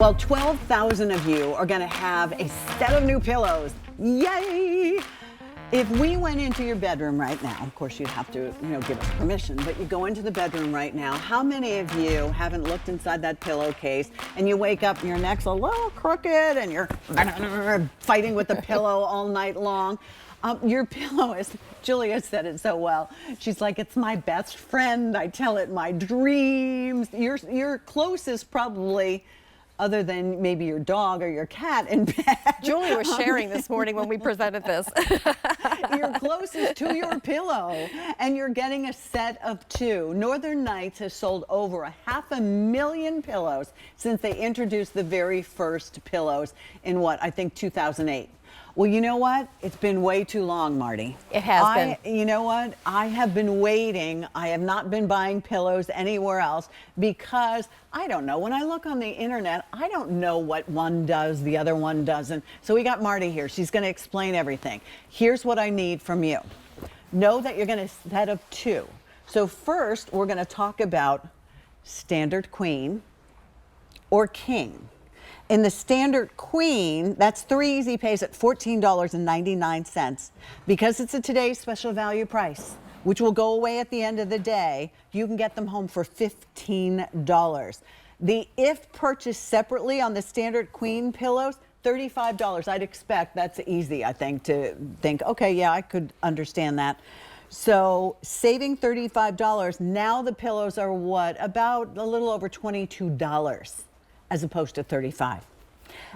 Well, 12,000 of you are going to have a set of new pillows. Yay! If we went into your bedroom right now, of course you'd have to, give us permission, but you go into the bedroom right now, how many of you haven't looked inside that pillowcase and you wake up and your neck's a little crooked and you're fighting with the pillow all night long? Your pillow is, Julia said it so well. She's like, it's my best friend. I tell it my dreams. Your closest probably, other than maybe your dog or your cat in bed. Julie was sharing this morning when we presented this. You're closest to your pillow, and you're getting a set of two. Northern Nights has sold over 500,000 pillows since they introduced the very first pillows in I think 2008. Well, you know what? It's been way too long, Marty. It has been. You know what? I have been waiting. I have not been buying pillows anywhere else because I don't know. When I look on the internet, I don't know what one does, the other one doesn't. So we got Marty here. She's going to explain everything. Here's what I need from you. Know that you're going to set of two. So first, we're going to talk about standard queen or king. In the standard queen, that's 3 easy pays at $14.99. Because it's a today's special value price, which will go away at the end of the day, you can get them home for $15. The if purchased separately on the standard queen pillows, $35. I'd expect that's easy, I think, to think, okay, yeah, I could understand that. So saving $35, now the pillows are about a little over $22. As opposed to $35.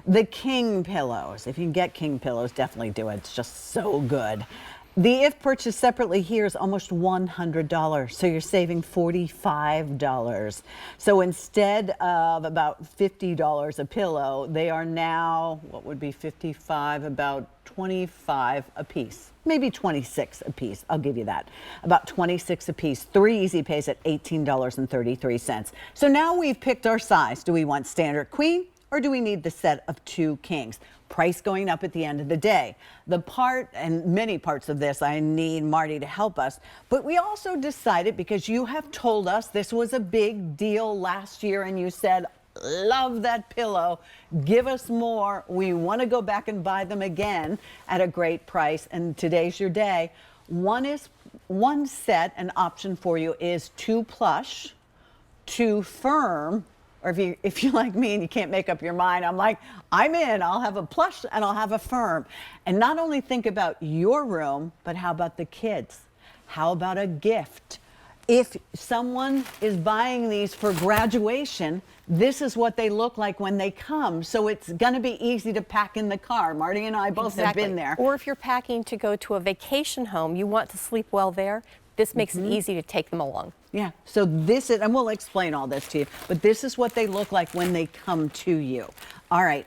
The king pillows, if you can get king pillows, definitely do it. It's just so good. The if purchased separately here is almost $100, so you're saving $45. So instead of about $50 a pillow, they are now, what would be 55, about 25 a piece. Maybe 26 a piece, I'll give you that. About 26 a piece, 3 easy pays at $18.33. So now we've picked our size. Do we want standard queen or do we need the set of two kings? Price going up at the end of the day. The part, and many parts of this, I need Marty to help us, but we also decided, because you have told us this was a big deal last year and you said, love that pillow, give us more. We want to go back and buy them again at a great price, and today's your day. One set, an option for you is 2 plush, 2 firm, or if you're like me and you can't make up your mind, I'm like, I'm in. I'll have a plush and I'll have a firm. And not only think about your room, but how about the kids? How about a gift? If someone is buying these for graduation, this is what they look like when they come. So it's going to be easy to pack in the car. Marty and I both have been there. Or if you're packing to go to a vacation home, you want to sleep well there, this makes it easy to take them along. Yeah, so this is, and we'll explain all this to you, but this is what they look like when they come to you. All right,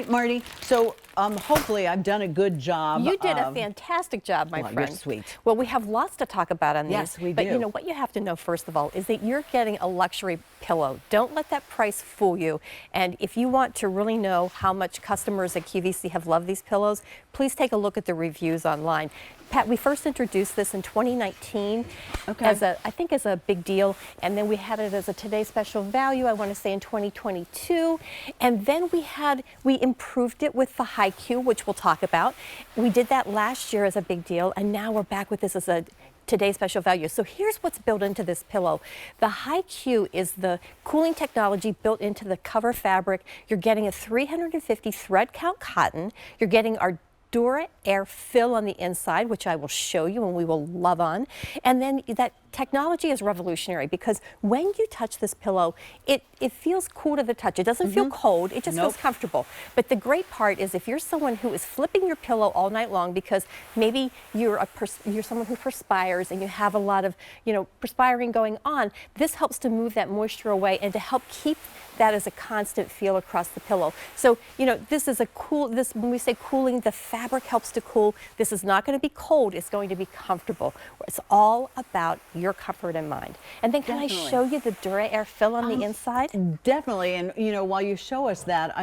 Marty, so hopefully I've done a good job. You did a fantastic job, my friend. You're sweet. Well, we have lots to talk about on these. Yes, we do. But you know, what you have to know, first of all, is that you're getting a luxury pillow. Don't let that price fool you. And if you want to really know how much customers at QVC have loved these pillows, please take a look at the reviews online. Pat, we first introduced this in 2019 as I think as a big deal, and then we had it as a Today Special Value, I want to say in 2022, and then we improved it with the High Q, which we'll talk about. We did that last year as a big deal, and now we're back with this as a Today Special Value. So here's what's built into this pillow. The High Q is the cooling technology built into the cover fabric. You're getting a 350 thread count cotton. You're getting our Dura Air fill on the inside, which I will show you and we will love on. And then that technology is revolutionary because when you touch this pillow, it feels cool to the touch. It doesn't feel cold, it just feels comfortable. But the great part is if you're someone who is flipping your pillow all night long because maybe you're someone who perspires and you have a lot of perspiring going on, this helps to move that moisture away and to help keep that as a constant feel across the pillow. So, this is when we say cooling, the fabric helps to cool. This is not going to be cold, it's going to be comfortable. It's all about your comfort in mind. And then can I show you the Dura Air fill on the inside? Definitely, and while you show us that,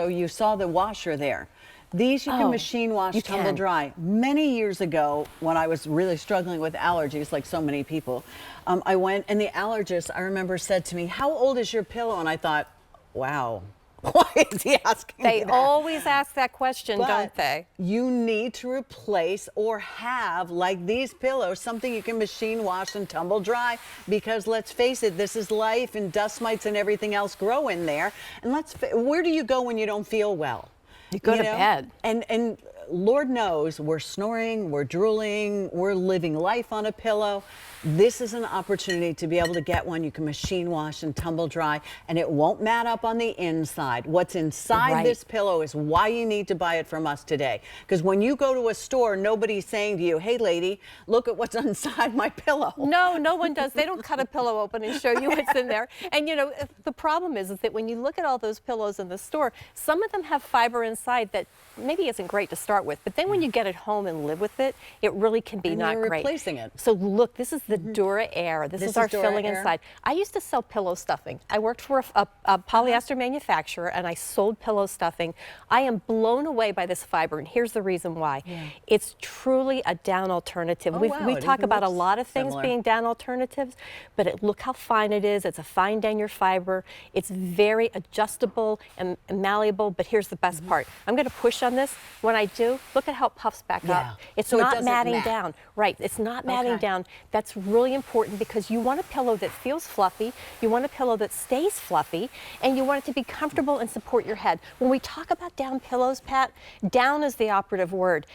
you saw the washer there. These you can machine wash, tumble dry. Many years ago, when I was really struggling with allergies, like so many people, I went, and the allergist, I remember, said to me, "How old is your pillow?" And I thought, wow, Why is he asking They me that? always ask that question, But don't they? you need to replace or have, like these pillows, something you can machine wash and tumble dry, because let's face it, this is life, and dust mites and everything else grow in there. And where do you go when you don't feel well? You go to bed. And Lord knows we're snoring, we're drooling, we're living life on a pillow. This is an opportunity to be able to get one you can machine wash and tumble dry, and it won't mat up on the inside. What's inside this pillow is why you need to buy it from us today. Because when you go to a store, nobody's saying to you, hey lady, look at what's inside my pillow. No, no one does. They don't cut a pillow open and show you what's in there. And you know, the problem is that when you look at all those pillows in the store, some of them have fiber inside that maybe isn't great to start with, but then when you get it home and live with it, it really can be And not you're great. replacing it. So look, this is the Dura Air. This is our Dura filling Air. inside. I used to sell pillow stuffing. I worked for a polyester manufacturer, and I sold pillow stuffing. I am blown away by this fiber, and here's the reason why. It's truly a down alternative. Oh, we wow, it talk even about a looks lot of things similar. being down alternatives, but look how fine it is. It's a fine denier fiber. It's very adjustable and malleable, but here's the best part. I'm going to push on this. When I do, look at how it puffs back up. It's So it not doesn't matting mat. down. Right, it's not matting down. That's really important because you want a pillow that feels fluffy, you want a pillow that stays fluffy, and you want it to be comfortable and support your head. When we talk about down pillows, Pat, down is the operative word.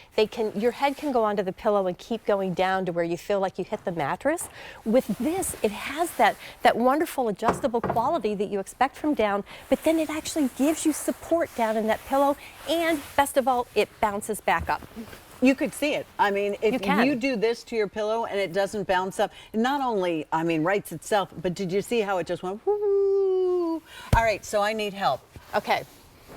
Your head can go onto the pillow and keep going down to where you feel like you hit the mattress. With this, it has that wonderful adjustable quality that you expect from down, but then it actually gives you support down in that pillow, and best of all, it bounces back up. You could see it. I mean, if can. you do this to your pillow and it doesn't bounce up, it not only, I mean, rights itself, but did you see how it just went whoo? All right, so I need help. Okay.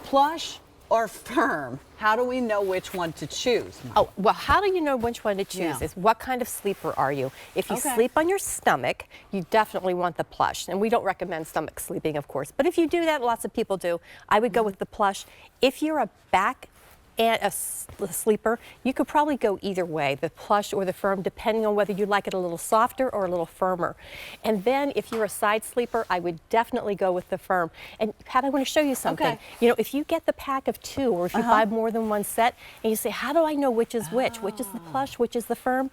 Plush or firm? How do we know which one to choose? Oh, well, how do you know which one to choose? Yeah. Is what kind of sleeper are you? If you Okay. sleep on your stomach, you definitely want the plush. And we don't recommend stomach sleeping, of course. But if you do that, lots of people do, I would go with the plush. If you're a back and a sleeper, you could probably go either way, the plush or the firm, depending on whether you like it a little softer or a little firmer. And then if you're a side sleeper, I would definitely go with the firm. And Pat, I want to show you something. Okay. You know, if you get the pack of 2, or if you buy more than one set, and you say, how do I know which is which? Which is the plush, which is the firm?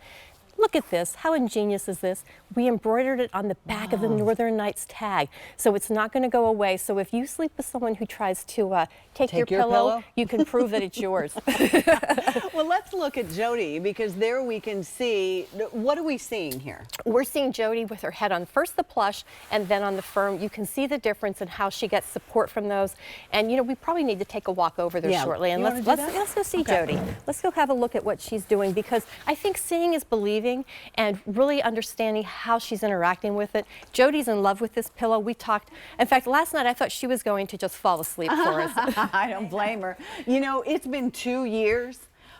Look at this. How ingenious is this? We embroidered it on the back of the Northern Nights tag, so it's not going to go away. So if you sleep with someone who tries to take your pillow, you can prove that it's yours. Well, let's look at Jody, because there we can see, what are we seeing here? We're seeing Jody with her head on first the plush and then on the firm. You can see the difference in how she gets support from those. And you know, we probably need to take a walk over there shortly. And You wanna let's do that? go see Jody. Let's go have a look at what she's doing, because I think seeing is believing, and really understanding how she's interacting with it. Jody's in love with this pillow. We talked, in fact, last night I thought she was going to just fall asleep for us. I don't blame her. You know, it's been 2 years.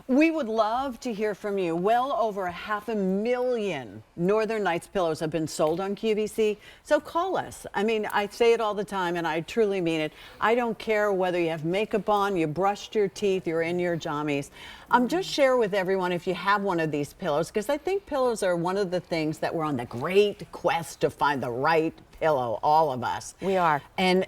We would love to hear from you. Well over 500,000 Northern Nights pillows have been sold on QVC, so call us. I mean, I say it all the time, and I truly mean it. I don't care whether you have makeup on, you brushed your teeth, you're in your jammies. Just share with everyone if you have one of these pillows, because I think pillows are one of the things that we're on the great quest to find the right pillow, all of us. We are. And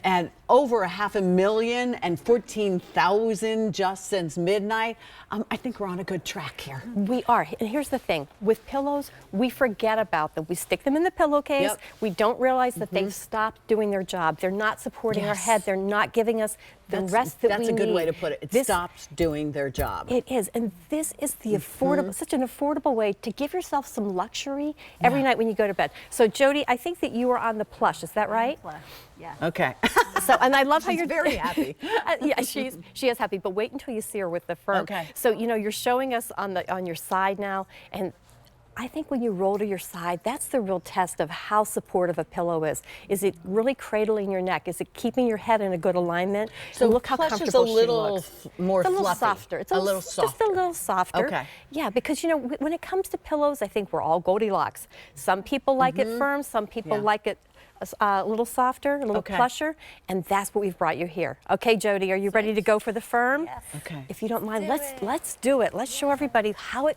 over 500,000 and 14,000 just since midnight. I think we're on a good track here. We are. And here's the thing. With pillows, we forget about them. We stick them in the pillowcase. Yep. We don't realize that they've stopped doing their job. They're not supporting our head. They're not giving us the rest that we need. That's a good way to put it. It stops doing their job. It is. And this is the affordable, such an affordable way to give yourself some luxury every night when you go to bed. So Jody, I think that you are on the plush. Is that right? Plush. Yeah. Okay. So, and I love how She's you're very happy. Yeah, she is happy. But wait until you see her with the firm. Okay. So you know, you're showing us on your side now, and I think when you roll to your side, that's the real test of how supportive a pillow is. Is it really cradling your neck? Is it keeping your head in a good alignment? So and look how plush is comfortable a little she looks. more It's a little fluffy. softer. It's A little just softer. a little softer. Okay. Yeah, because you know, when it comes to pillows, I think we're all Goldilocks. Some people like it firm. Some people like it a little softer, a little plusher, and that's what we've brought you here. Okay, Jody, are you ready to go for the firm? Yes. Okay. If you don't mind, let's do it. Let's show everybody how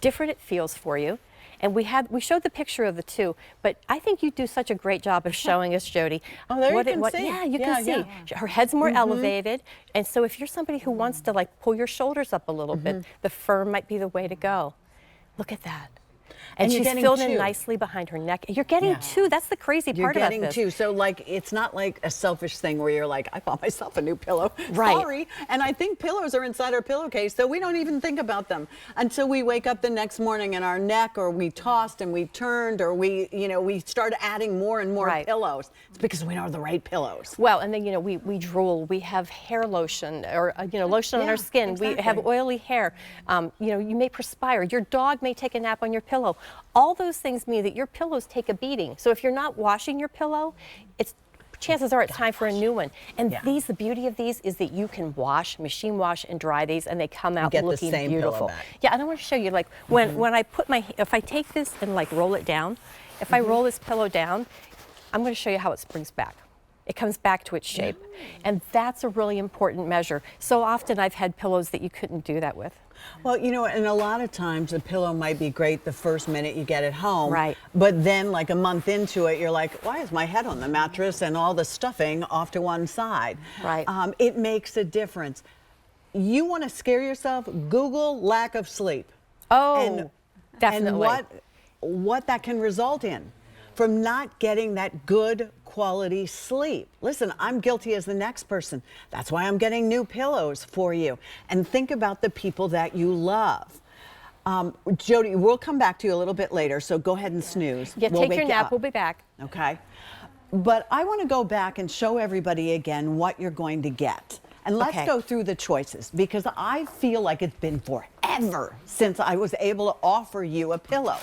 different it feels for you. And we showed the picture of the two, but I think you do such a great job of showing us, Jody. Oh, there you can see. Yeah, you can see. Her head's more elevated, and so if you're somebody who wants to like pull your shoulders up a little bit, the fur might be the way to go. Look at that. And she's filled in nicely behind her neck. You're getting two. That's the crazy part about this. You're getting two. So like, it's not like a selfish thing where you're like, I bought myself a new pillow. Right. Sorry. And I think pillows are inside our pillowcase, so we don't even think about them until we wake up the next morning and our neck, or we tossed and we turned, or we start adding more and more pillows. It's because we know the right pillows. Well, and then, we drool. We have hair lotion, or, lotion on our skin. Exactly. We have oily hair. You may perspire. Your dog may take a nap on your pillow. All those things mean that your pillows take a beating. So if you're not washing your pillow, chances are it's time for a new one. And the beauty of these is that you can machine wash and dry these, and they come out looking beautiful. Yeah, and I want to show you, like, when I put if I take this and like roll it down, if I roll this pillow down, I'm going to show you how it springs back. It comes back to its shape. And that's a really important measure. So often I've had pillows that you couldn't do that with. Well, and a lot of times a pillow might be great the first minute you get it home. Right. But then like a month into it, you're like, why is my head on the mattress and all the stuffing off to one side? Right. It makes a difference. You want to scare yourself? Google lack of sleep. Oh, definitely. And what that can result in from not getting that good quality sleep. Listen, I'm guilty as the next person. That's why I'm getting new pillows for you. And think about the people that you love. Jody, we'll come back to you a little bit later, so go ahead and snooze. Yeah, take your nap. We'll be back. Okay. But I want to go back and show everybody again what you're going to get. And let's go through the choices, because I feel like it's been forever since I was able to offer you a pillow.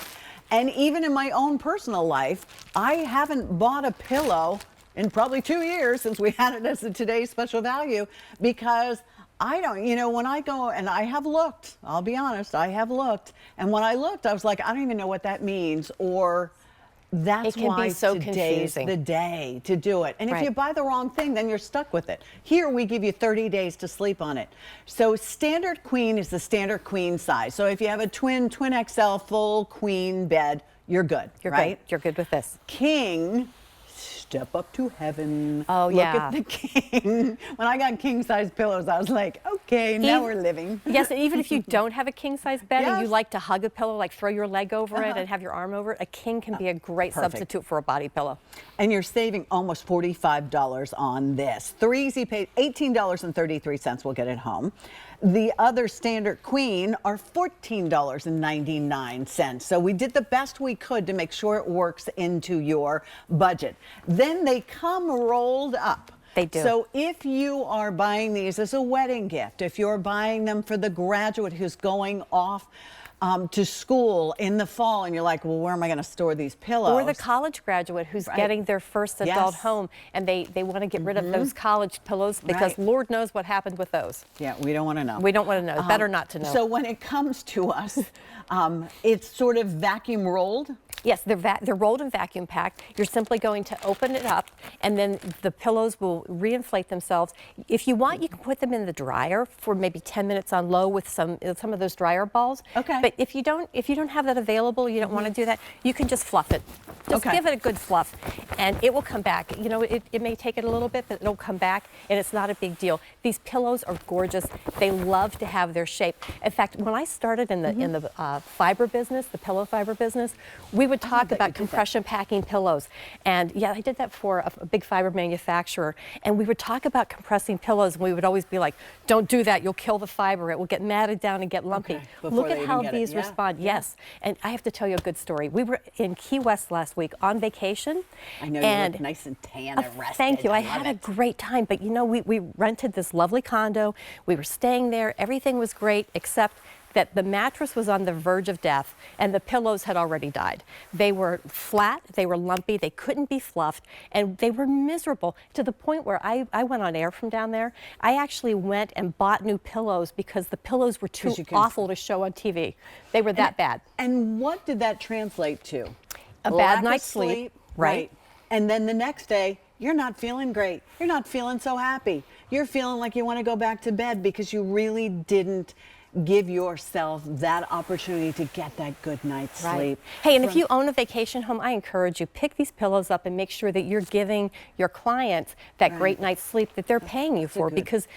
And even in my own personal life, I haven't bought a pillow in probably 2 years since we had it as a today's special value, because I don't, when I go, and I have looked, I'll be honest, I have looked. And when I looked, I was like, I don't even know what that means, or that's why today's the day to do it. And if you buy the wrong thing, then you're stuck with it. Here, we give you 30 days to sleep on it. So standard queen is the standard queen size. So if you have a twin XL, full queen bed, you're good, right? You're good with this. King, step up to heaven. Oh, Look at the king. When I got king size pillows, I was like, okay, now we're living. Yes, and even if you don't have a king size bed and you like to hug a pillow, like throw your leg over it and have your arm over it, a king can be a great substitute for a body pillow. And you're saving almost $45 on this. 3 easy pays, $18.33 will get it home. The other standard queen are $14.99. So we did the best we could to make sure it works into your budget. Then they come rolled up. They do. So if you are buying these as a wedding gift, if you're buying them for the graduate who's going off to school in the fall, and you're like, well, where am I going to store these pillows? Or the college graduate who's getting their first adult home, and they want to get rid of those college pillows because Lord knows what happened with those. Yeah, we don't want to know. We don't want to know. Better not to know. So when it comes to us, it's sort of vacuum rolled. Yes, they're rolled and vacuum packed. You're simply going to open it up, and then the pillows will reinflate themselves. If you want, you can put them in the dryer for maybe 10 minutes on low with some of those dryer balls. Okay. But if you don't have that available, you don't want to do that, you can just fluff it. Just give it a good fluff, and it will come back. It may take it a little bit, but it'll come back, and it's not a big deal. These pillows are gorgeous. They love to have their shape. In fact, when I started in the fiber business, the pillow fiber business, we would talk about compression packing pillows. And yeah, I did that for a big fiber manufacturer. And we would talk about compressing pillows, and we would always be like, don't do that, you'll kill the fiber. It will get matted down and get lumpy. Look at how these respond. Yes. And I have to tell you a good story. We were in Key West last week on vacation. I know, you look nice and tan and rested. Thank you. I had a great time. But we rented this lovely condo. We were staying there. Everything was great, except that the mattress was on the verge of death and the pillows had already died. They were flat, they were lumpy, they couldn't be fluffed, and they were miserable to the point where I went on air from down there. I actually went and bought new pillows because the pillows were too awful to show on TV. They were that bad. And what did that translate to? A bad night's sleep, right? And then the next day, you're not feeling great. You're not feeling so happy. You're feeling like you want to go back to bed because you really didn't give yourself that opportunity to get that good night's sleep. Hey, and if you own a vacation home, I encourage you, pick these pillows up and make sure that you're giving your clients that great night's sleep that they're paying you for, because